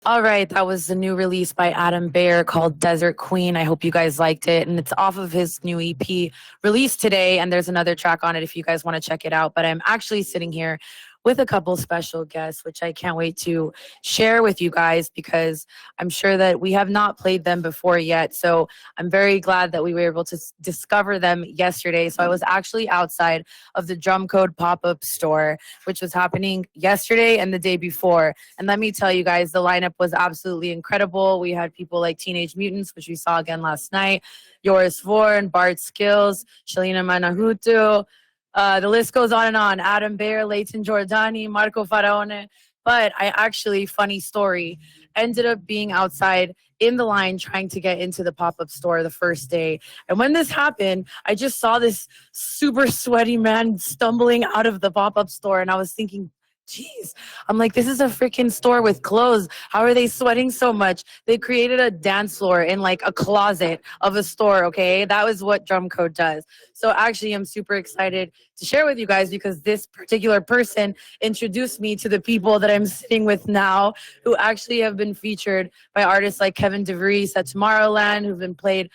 All right, that was the new release by Adam Bear called Desert Queen. I hope you guys liked it. And it's off of his new EP released today. And there's another track on it if you guys want to check it out. But I'm actually sitting here with a couple special guests, which I can't wait to share with you guys because I'm sure that we have not played them before yet. So I'm very glad that we were able to discover them yesterday. So I was actually outside of the Drum Code pop-up store, which was happening yesterday and the day before. And let me tell you guys, the lineup was absolutely incredible. We had people like Teenage Mutants, which we saw again last night, Joris Vorn, Bart Skills, Shalina Manahutu. The list goes on and on. Adam Bear, Leighton Giordani, Marco Faraone. But I actually, funny story, ended up being outside in the line trying to get into the pop-up store the first day. And when this happened, I just saw this super sweaty man stumbling out of the pop-up store. And I was thinking, jeez, I'm like, this is a freaking store with clothes. How are they sweating so much? They created a dance floor in like a closet of a store, okay? That was what Drum Code does. So actually, I'm super excited to share with you guys because this particular person introduced me to the people that I'm sitting with now who actually have been featured by artists like Kevin DeVries at Tomorrowland, who've been played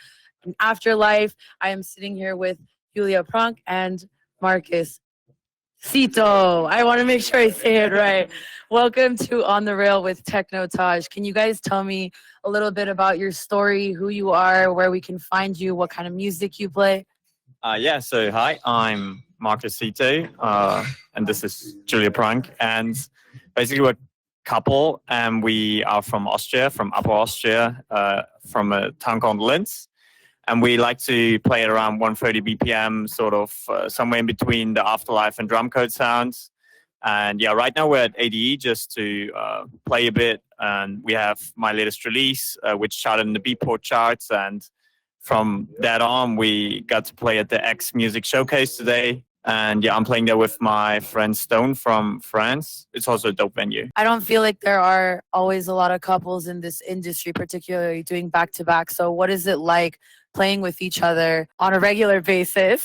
in Afterlife. I am sitting here with Julia Prunk and Marcus Cito. I want to make sure I say it right. Welcome to On the Rail with Techno Tawsh. Can you guys tell me a little bit about your story, who you are, where we can find you, what kind of music you play? So hi, I'm Marcus Cito, and this is Julia Prunk. And basically we're a couple, and we are from Austria, from Upper Austria, from a town called Linz. And we like to play at around 130 BPM, sort of somewhere in between the Afterlife and Drum Code sounds. And yeah, right now we're at ADE just to play a bit. And we have my latest release, which charted in the Beatport charts. And from that on, we got to play at the X Music Showcase today. And yeah, I'm playing there with my friend Stone from France. It's also a dope venue. I don't feel like there are always a lot of couples in this industry, particularly doing back-to-back. So what is it like playing with each other on a regular basis?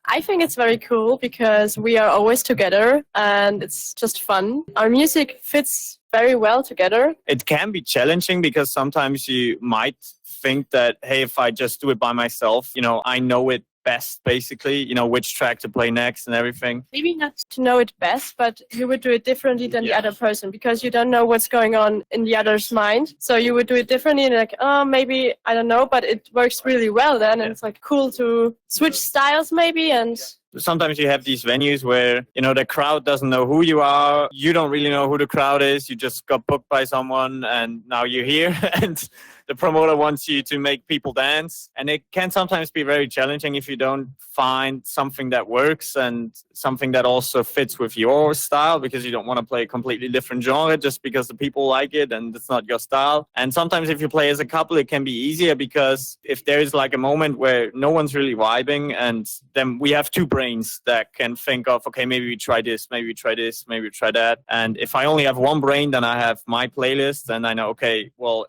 I think it's very cool because we are always together and it's just fun. Our music fits very well together. It can be challenging because sometimes you might think that, hey, if I just do it by myself, I know it best, basically, which track to play next and everything. Maybe not to know it best, but you would do it differently than the other person because you don't know what's going on in the other's mind. So you would do it differently and like, oh, maybe, I don't know, but it works really well then. And it's like cool to switch styles maybe. And sometimes you have these venues where, the crowd doesn't know who you are. You don't really know who the crowd is. You just got booked by someone and now you're here and the promoter wants you to make people dance. And it can sometimes be very challenging if you don't find something that works and something that also fits with your style, because you don't want to play a completely different genre just because the people like it and it's not your style. And sometimes if you play as a couple, it can be easier because if there is like a moment where no one's really vibing, and then we have two brains that can think of, okay, maybe we try this, maybe we try this, maybe we try that. And if I only have one brain, then I have my playlist and I know, okay, well,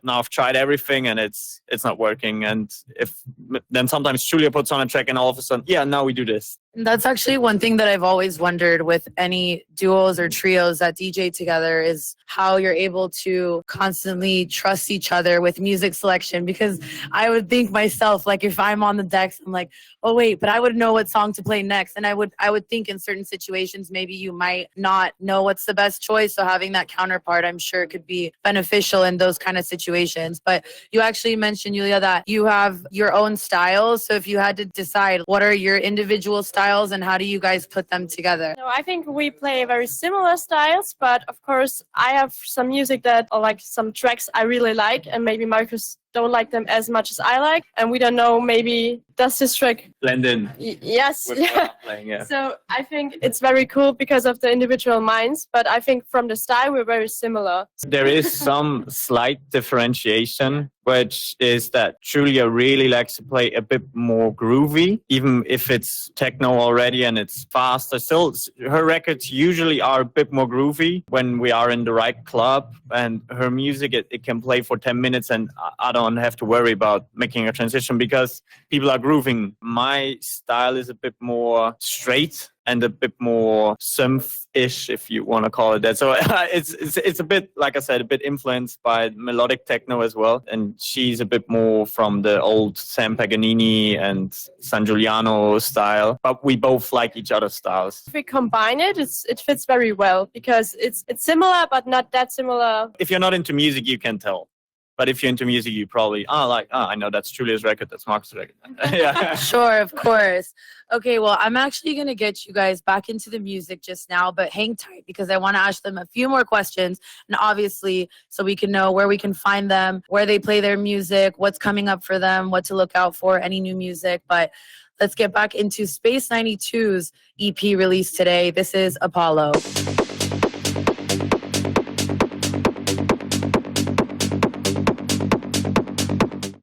now I've tried everything and it's not working. And then sometimes Julia puts on a track and all of a sudden, now we do this. That's actually one thing that I've always wondered with any duos or trios that DJ together is how you're able to constantly trust each other with music selection. Because I would think myself, like if I'm on the decks, I'm like, oh wait, but I would know what song to play next. And I would think in certain situations, maybe you might not know what's the best choice. So having that counterpart, I'm sure could be beneficial in those kind of situations. But you actually mentioned, Julia, that you have your own styles. So if you had to decide what are your individual styles and how do you guys put them together? No, I think we play very similar styles, but of course I have some music that, or like some tracks I really like, and maybe Marcus don't like them as much as I like, and we don't know, maybe does this track blend in? Yes, yeah. So I think it's very cool because of the individual minds, but I think from the style we're very similar. There is some slight differentiation, which is that Julia really likes to play a bit more groovy, even if it's techno already and it's faster. Still, her records usually are a bit more groovy when we are in the right club, and her music, it can play for 10 minutes and I don't have to worry about making a transition because people are grooving. My style is a bit more straight and a bit more synth-ish, if you want to call it that. So it's a bit, like I said, a bit influenced by melodic techno as well. And she's a bit more from the old Sam Paganini and San Giuliano style, but we both like each other's styles. If we combine it, it fits very well because it's similar, but not that similar. If you're not into music, you can tell. But if you're into music, you probably, I know that's Julia's record, that's Marcus' record. Yeah. Sure, of course. Okay, well, I'm actually going to get you guys back into the music just now, but hang tight because I want to ask them a few more questions. And obviously, so we can know where we can find them, where they play their music, what's coming up for them, what to look out for, any new music. But let's get back into Space 92's EP release today. This is Apollo.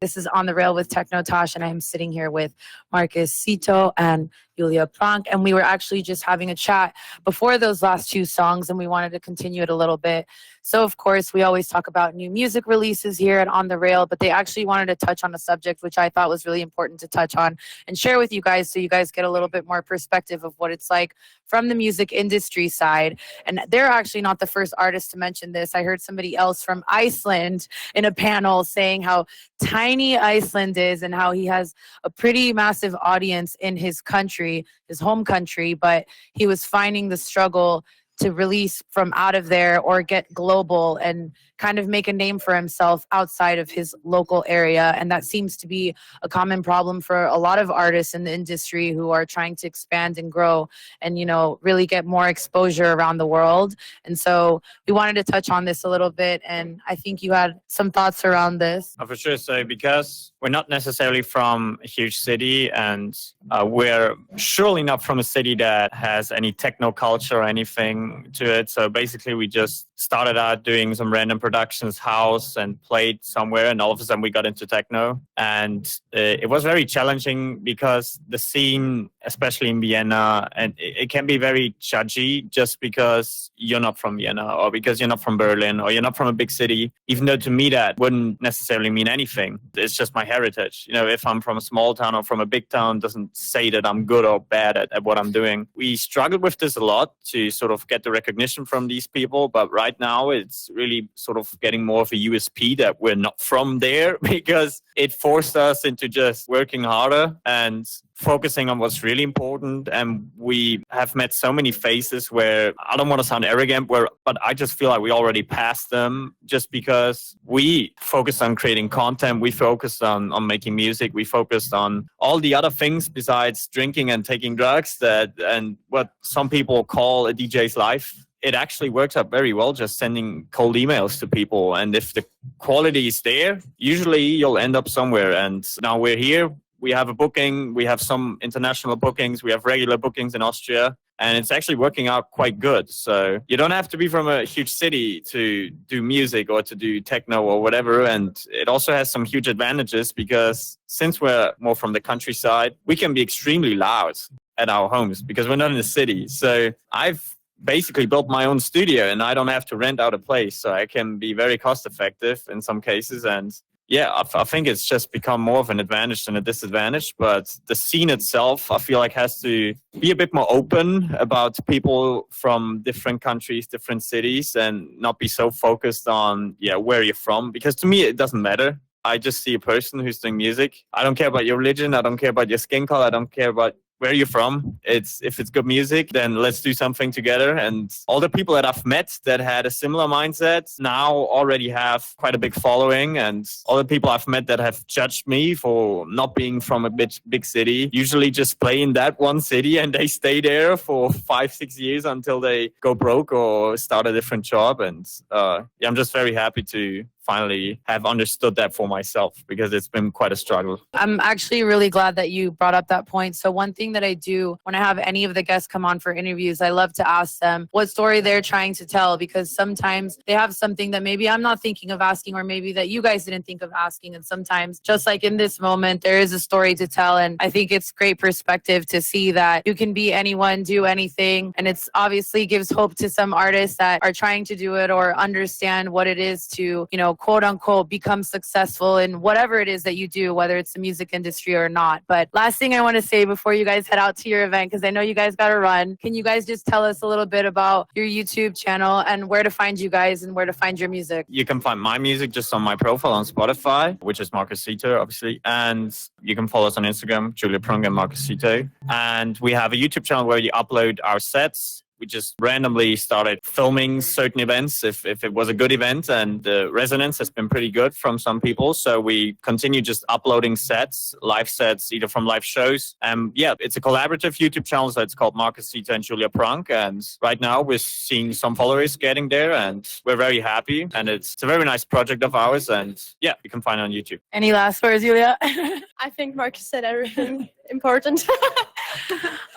This is On the Rail with Techno Tawsh, and I'm sitting here with Marcus, Cito, and Julia Prunk. And we were actually just having a chat before those last two songs, and we wanted to continue it a little bit. So, of course, we always talk about new music releases here at On the Rail, but they actually wanted to touch on a subject which I thought was really important to touch on and share with you guys so you guys get a little bit more perspective of what it's like from the music industry side. And they're actually not the first artist to mention this. I heard somebody else from Iceland in a panel saying how tiny Iceland is and how he has a pretty massive audience in his country, his home country, but he was finding the struggle to release from out of there or get global and kind of make a name for himself outside of his local area. And that seems to be a common problem for a lot of artists in the industry who are trying to expand and grow and, you know, really get more exposure around the world. And so we wanted to touch on this a little bit. And I think you had some thoughts around this. For sure. So because we're not necessarily from a huge city and we're surely not from a city that has any techno culture or anything to it. So basically we just started out doing some random productions house and played somewhere, and all of a sudden we got into techno. And it was very challenging because the scene, especially in Vienna, and it can be very judgy just because you're not from Vienna or because you're not from Berlin or you're not from a big city, even though to me that wouldn't necessarily mean anything. It's just my heritage. You know, if I'm from a small town or from a big town, doesn't say that I'm good or bad at what I'm doing. We struggled with this a lot to sort of get the recognition from these people, but right now it's really sort of getting more of a USP that we're not from there because it forced us into just working harder and focusing on what's really important. And we have met so many faces where I don't want to sound arrogant, but I just feel like we already passed them just because we focused on creating content. We focused on making music. We focused on all the other things besides drinking and taking drugs and what some people call a DJ's life. It actually works out very well just sending cold emails to people. And if the quality is there, usually you'll end up somewhere. And now we're here. We have a booking. We have some international bookings. We have regular bookings in Austria. And it's actually working out quite good. So you don't have to be from a huge city to do music or to do techno or whatever. And it also has some huge advantages because since we're more from the countryside, we can be extremely loud at our homes because we're not in the city. So I've basically built my own studio and I don't have to rent out a place. So I can be very cost effective in some cases. And yeah, I think it's just become more of an advantage than a disadvantage. But the scene itself, I feel like, has to be a bit more open about people from different countries, different cities, and not be so focused on, where you're from. Because to me, it doesn't matter. I just see a person who's doing music. I don't care about your religion. I don't care about your skin color. I don't care about where you're from. If it's good music, then let's do something together. And all the people that I've met that had a similar mindset now already have quite a big following. And all the people I've met that have judged me for not being from a big city usually just play in that one city and they stay there for 5-6 years until they go broke or start a different job. And I'm just very happy to finally have understood that for myself because it's been quite a struggle. I'm actually really glad that you brought up that point. So one thing that I do when I have any of the guests come on for interviews, I love to ask them what story they're trying to tell because sometimes they have something that maybe I'm not thinking of asking or maybe that you guys didn't think of asking. And sometimes, just like in this moment, there is a story to tell. And I think it's great perspective to see that you can be anyone, do anything. And it's obviously gives hope to some artists that are trying to do it or understand what it is to, quote unquote, become successful in whatever it is that you do, whether it's the music industry or not. But last thing I want to say before you guys head out to your event, because I know you guys got to run, can you guys just tell us a little bit about your YouTube channel and where to find you guys and where to find your music? You can find my music just on my profile on Spotify, which is Marcus Cito, obviously. And you can follow us on Instagram, Julia Prunk and Marcus Cito. And we have a YouTube channel where you upload our sets. We just randomly started filming certain events if it was a good event, and the resonance has been pretty good from some people. So we continue just uploading sets, live sets, either from live shows. Yeah, it's a collaborative YouTube channel, so it's called Marcus Cito and Julia Prunk. And right now we're seeing some followers getting there, and we're very happy. And it's a very nice project of ours. And yeah, you can find it on YouTube. Any last words, Julia? I think Marcus said everything important.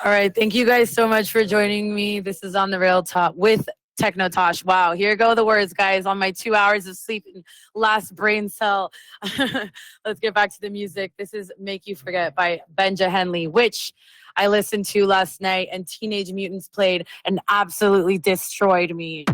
All right. Thank you guys so much for joining me. This is On the Rail Top with Techno Tawsh. Wow. Here go the words, guys, on my 2 hours of sleep and last brain cell. Let's get back to the music. This is Make You Forget by Benja Henley, which I listened to last night, and Teenage Mutants played and absolutely destroyed me.